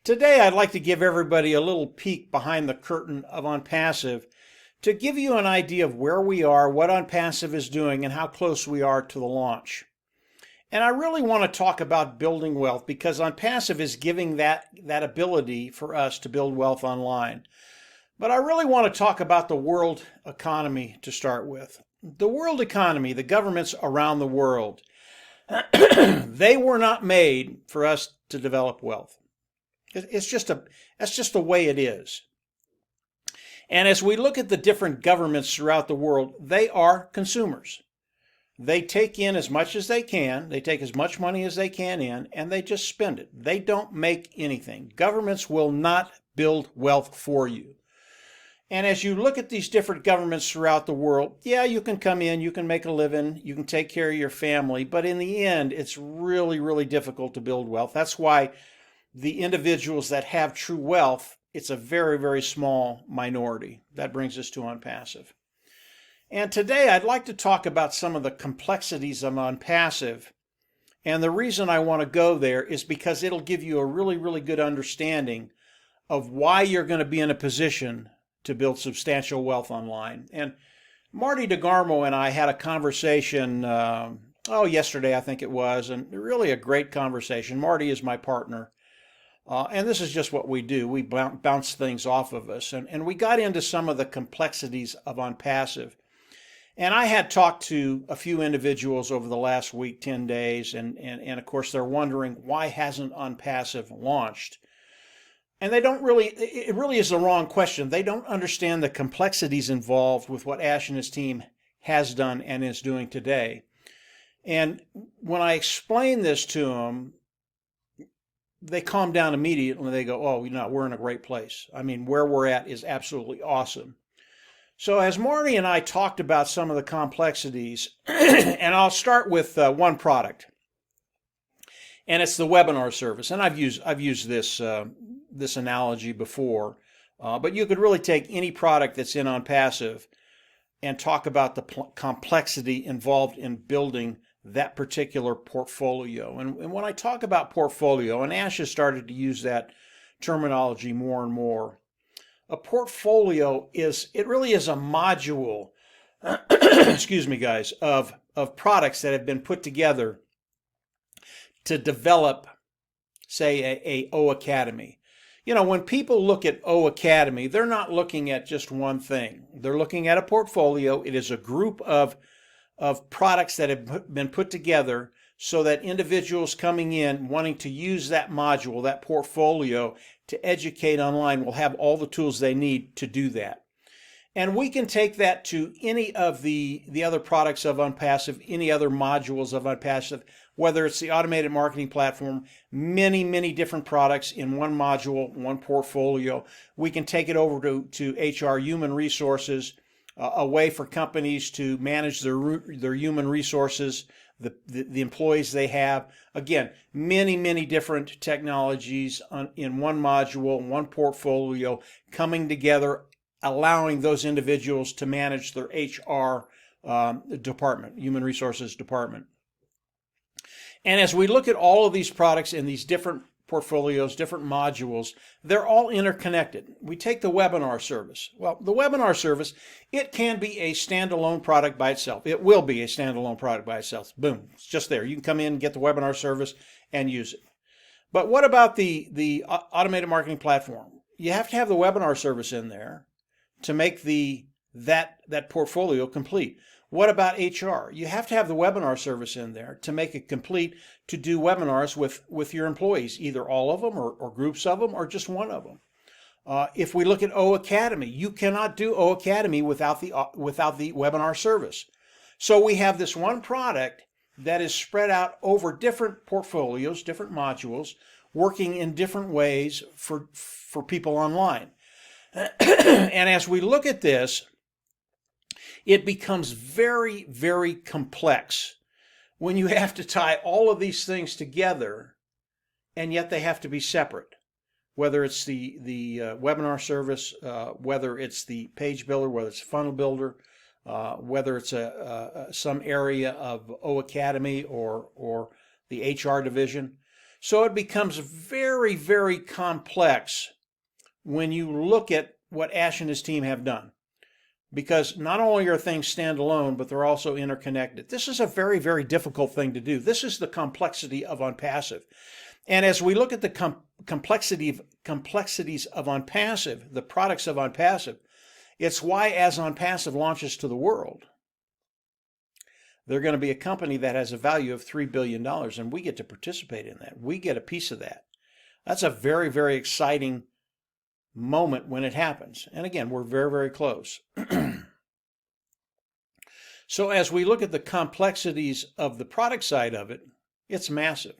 Today, I'd like to give everybody a little peek behind the curtain of ONPASSIVE to give you an idea of where we are, what ONPASSIVE is doing, and how close we are to the launch. And I really want to talk about building wealth because ONPASSIVE is giving that ability for us to build wealth online. But I really want to talk about the world economy to start with. The world economy, the governments around the world, they were not made for us to develop wealth. That's just the way it is. And as we look at the different governments throughout the world, they are consumers. They take in as much as they can, they take as much money as they can in, and they just spend it. They don't make anything. Governments will not build wealth for you. And as you look at these different governments throughout the world, yeah, you can come in, you can make a living, you can take care of your family, but in the end, it's really, really difficult to build wealth. That's why the individuals that have true wealth, it's a very, very small minority. That brings us to ONPASSIVE. And today I'd like to talk about some of the complexities of ONPASSIVE. And the reason I want to go there is because it'll give you a really, really good understanding of why you're going to be in a position to build substantial wealth online. And Marty DeGarmo and I had a conversation, yesterday I think it was, and really a great conversation. Marty is my partner. And this is just what we do. We bounce things off of us. And we got into some of the complexities of ONPASSIVE. And I had talked to a few individuals over the last week, 10 days, and of course they're wondering, why hasn't ONPASSIVE launched? And they don't really, it really is the wrong question. They don't understand the complexities involved with what Ash and his team has done and is doing today. And when I explain this to them, they calm down immediately. They go, oh, we're in a great place. I mean, where we're at is absolutely awesome. So as Marty and I talked about some of the complexities, and I'll start with one product, and it's the webinar service. And I've used this analogy before, but you could really take any product that's in ONPASSIVE and talk about the complexity involved in building that particular portfolio. And when I talk about portfolio, and Ash has started to use that terminology more and more, a portfolio really is a module, excuse me guys, of products that have been put together to develop, say, a O Academy. When people look at O Academy, they're not looking at just one thing. They're looking at a portfolio. It is a group of products that have been put together so that individuals coming in wanting to use that module, that portfolio, to educate online will have all the tools they need to do that. And we can take that to any of the other products of ONPASSIVE, any other modules of ONPASSIVE, whether it's the automated marketing platform, many, many different products in one module, one portfolio. We can take it over to HR, human resources, a way for companies to manage their human resources, the employees they have. Again, many, many different technologies in one module, one portfolio, coming together, allowing those individuals to manage their HR department, human resources department. And as we look at all of these products in these different portfolios, different modules, they're all interconnected. We take the webinar service. Well, the webinar service, it can be a standalone product by itself. It will be a standalone product by itself. Boom, it's just there. You can come in, get the webinar service, and use it. But what about the automated marketing platform? You have to have the webinar service in there to make that portfolio complete. What about HR? You have to have the webinar service in there to make it complete to do webinars with your employees, either all of them or groups of them or just one of them. If we look at O Academy, you cannot do O Academy without the webinar service. So we have this one product that is spread out over different portfolios, different modules, working in different ways for people online. And as we look at this, it becomes very, very complex when you have to tie all of these things together, and yet they have to be separate. Whether it's the webinar service, whether it's the page builder, whether it's funnel builder, whether it's some area of O Academy or the HR division. So it becomes very, very complex when you look at what Ash and his team have done. Because not only are things standalone, but they're also interconnected. This is a very, very difficult thing to do. This is the complexity of ONPASSIVE. And as we look at the complexities of ONPASSIVE, the products of ONPASSIVE, it's why as ONPASSIVE launches to the world, they're going to be a company that has a value of $3 billion, and we get to participate in that. We get a piece of that. That's a very, very exciting moment when it happens. And again, we're very, very close. So as we look at the complexities of the product side of it, it's massive.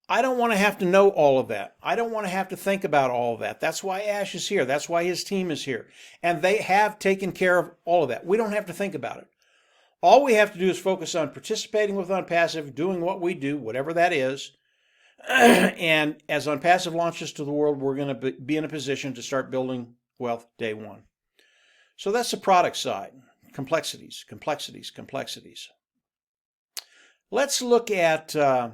I don't want to have to know all of that. I don't want to have to think about all of that. That's why Ash is here. That's why his team is here. And they have taken care of all of that. We don't have to think about it. All we have to do is focus on participating with ONPASSIVE, doing what we do, whatever that is. And as ONPASSIVE launches to the world, we're going to be in a position to start building wealth day one. So that's the product side. Complexities, complexities, complexities. Let's look at the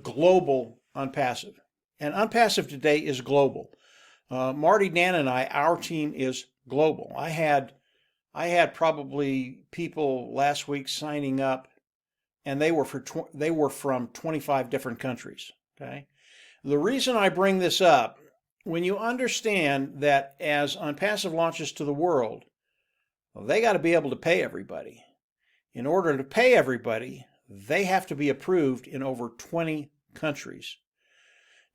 global ONPASSIVE. And ONPASSIVE today is global. Marty, Dan, and our team is global. I had probably people last week signing up, and they were from 25 different countries. Okay, the reason I bring this up, when you understand that as ONPASSIVE launches to the world, well, they got to be able to pay everybody. In order to pay everybody, they have to be approved in over 20 countries.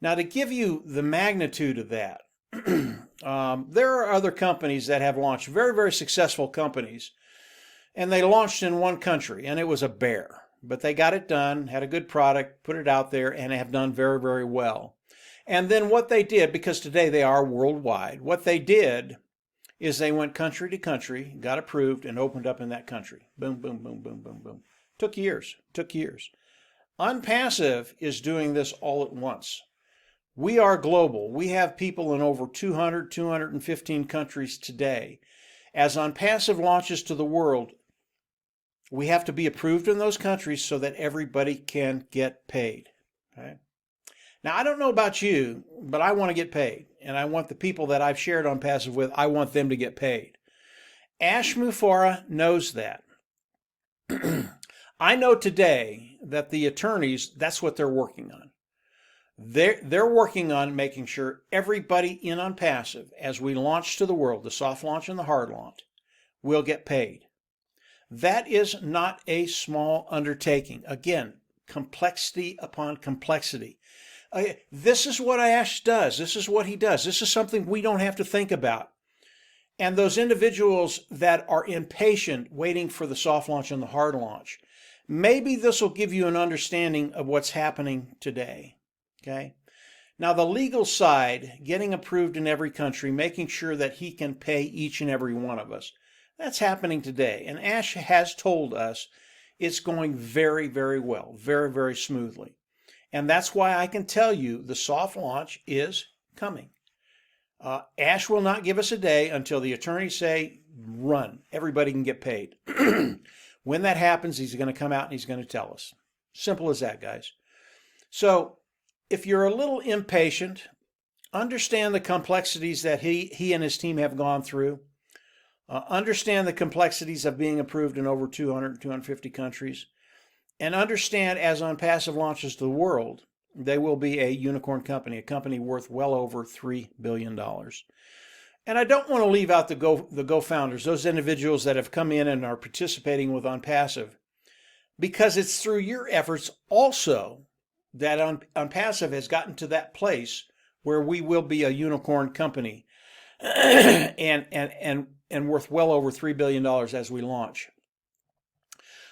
Now, to give you the magnitude of that, there are other companies that have launched, very, very successful companies, and they launched in one country, and it was a bear. But they got it done, had a good product, put it out there, and have done very, very well. And then what they did, because today they are worldwide, what they did is they went country to country, got approved, and opened up in that country. Boom, boom, boom, boom, boom, boom. Took years. ONPASSIVE is doing this all at once. We are global. We have people in over 200, 215 countries today. As ONPASSIVE launches to the world, we have to be approved in those countries so that everybody can get paid. Okay? Now, I don't know about you, but I want to get paid. And I want the people that I've shared ONPASSIVE with, I want them to get paid. Ash Mufareh knows that. I know today that the attorneys, that's what they're working on. They're working on making sure everybody in ONPASSIVE, as we launch to the world, the soft launch and the hard launch, will get paid. That is not a small undertaking. Again, complexity upon complexity. This is what Ash does. This is what he does. This is something we don't have to think about. And those individuals that are impatient waiting for the soft launch and the hard launch, maybe this will give you an understanding of what's happening today. Okay. Now, the legal side, getting approved in every country, making sure that he can pay each and every one of us, that's happening today. And Ash has told us it's going very, very well, very, very smoothly. And that's why I can tell you the soft launch is coming. Ash will not give us a day until the attorneys say, run, everybody can get paid. When that happens, he's going to come out and he's going to tell us. Simple as that, guys. So if you're a little impatient, understand the complexities that he and his team have gone through. Understand the complexities of being approved in over 200, 250 countries. And understand as ONPASSIVE launches to the world, they will be a unicorn company, a company worth well over $3 billion. And I don't want to leave out the GoFounders, those individuals that have come in and are participating with ONPASSIVE, because it's through your efforts also that ONPASSIVE has gotten to that place where we will be a unicorn company and worth well over $3 billion as we launch.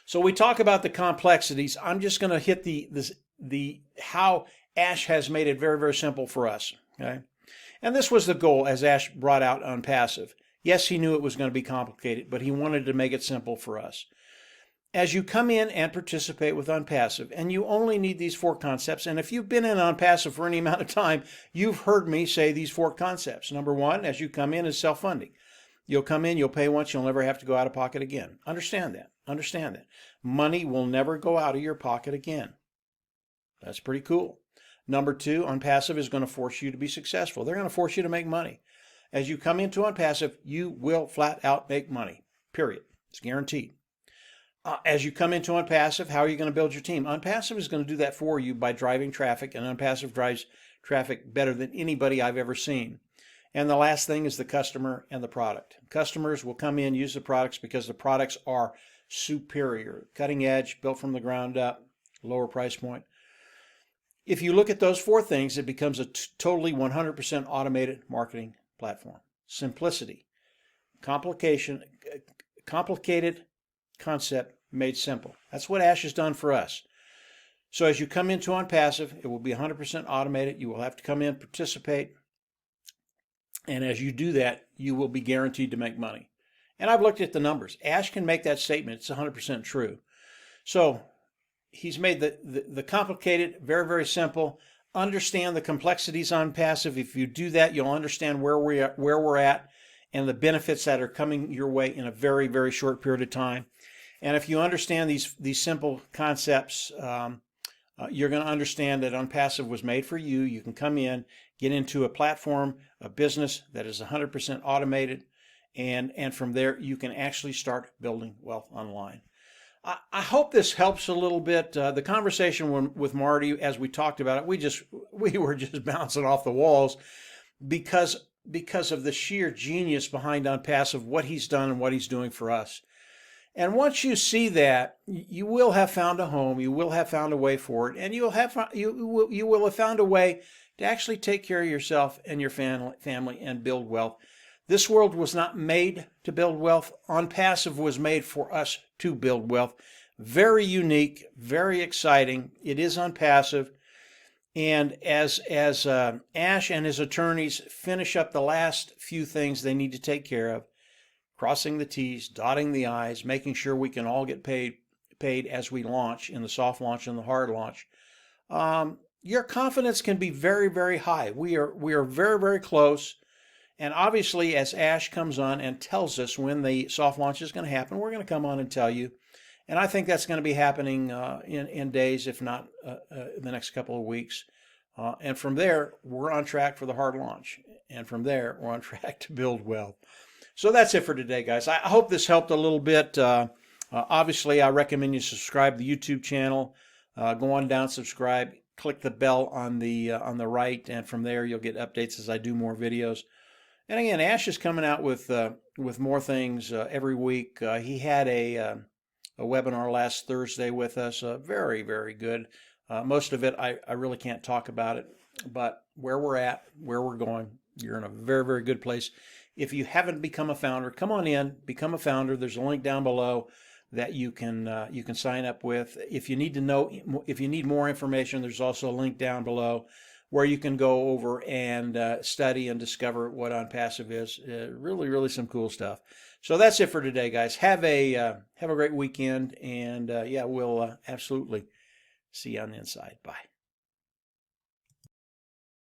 So we talk about the complexities. I'm just going to hit the how Ash has made it very, very simple for us. Okay, and this was the goal as Ash brought out ONPASSIVE. Yes, he knew it was going to be complicated, but he wanted to make it simple for us. As you come in and participate with ONPASSIVE, and you only need these 4 concepts, and if you've been in ONPASSIVE for any amount of time, you've heard me say these 4 concepts. Number 1, as you come in, is self-funding. You'll come in, you'll pay once, you'll never have to go out of pocket again. Understand that. Understand that. Money will never go out of your pocket again. That's pretty cool. Number two, ONPASSIVE is going to force you to be successful. They're going to force you to make money. As you come into ONPASSIVE, you will flat out make money, period. It's guaranteed. As you come into ONPASSIVE, how are you going to build your team? ONPASSIVE is going to do that for you by driving traffic, and ONPASSIVE drives traffic better than anybody I've ever seen. And the last thing is the customer and the product. Customers will come in, use the products because the products are superior, cutting edge, built from the ground up, lower price point. If you look at those four things, it becomes a totally 100% automated marketing platform. Simplicity, complicated concept made simple. That's what Ash has done for us. So as you come into ONPASSIVE, it will be 100% automated. You will have to come in, participate, and as you do that, you will be guaranteed to make money. And I've looked at the numbers. Ash can make that statement. It's 100% true. So he's made the complicated very, very simple. Understand the complexities on ONPASSIVE. If you do that, you'll understand where we're at and the benefits that are coming your way in a very, very short period of time. And if you understand these simple concepts, you're going to understand that ONPASSIVE was made for you. You can come in, get into a platform, a business that is 100% automated, and from there you can actually start building wealth online. I hope this helps a little bit. The conversation with Marty, as we talked about it, we were just bouncing off the walls because of the sheer genius behind ONPASSIVE, what he's done and what he's doing for us. And once you see that, you will have found a home. You will have found a way for it, and you will have found a way to actually take care of yourself and your family and build wealth. This world was not made to build wealth. ONPASSIVE was made for us to build wealth. Very unique, very exciting. It is ONPASSIVE. And as Ash and his attorneys finish up the last few things they need to take care of, crossing the T's, dotting the I's, making sure we can all get paid as we launch in the soft launch and the hard launch, your confidence can be very, very high. We are very, very close. And obviously, as Ash comes on and tells us when the soft launch is going to happen, we're going to come on and tell you. And I think that's going to be happening in days, if not the next couple of weeks. And from there, we're on track for the hard launch. And from there, we're on track to build wealth. So that's it for today, guys. I hope this helped a little bit. Obviously, I recommend you subscribe to the YouTube channel. Go on down, subscribe, click the bell on the right, and from there you'll get updates as I do more videos. And again, Ash is coming out with more things every week. He had a webinar last Thursday with us. Very, very good. Most of it, I really can't talk about it, but where we're at, where we're going, you're in a very, very good place. If you haven't become a founder, come on in, become a founder. There's a link down below that you can sign up with. If you need more information, there's also a link down below where you can go over and study and discover what ONPASSIVE is. Really, really some cool stuff. So that's it for today, guys. Have a great weekend, and yeah, we'll absolutely see you on the inside. Bye.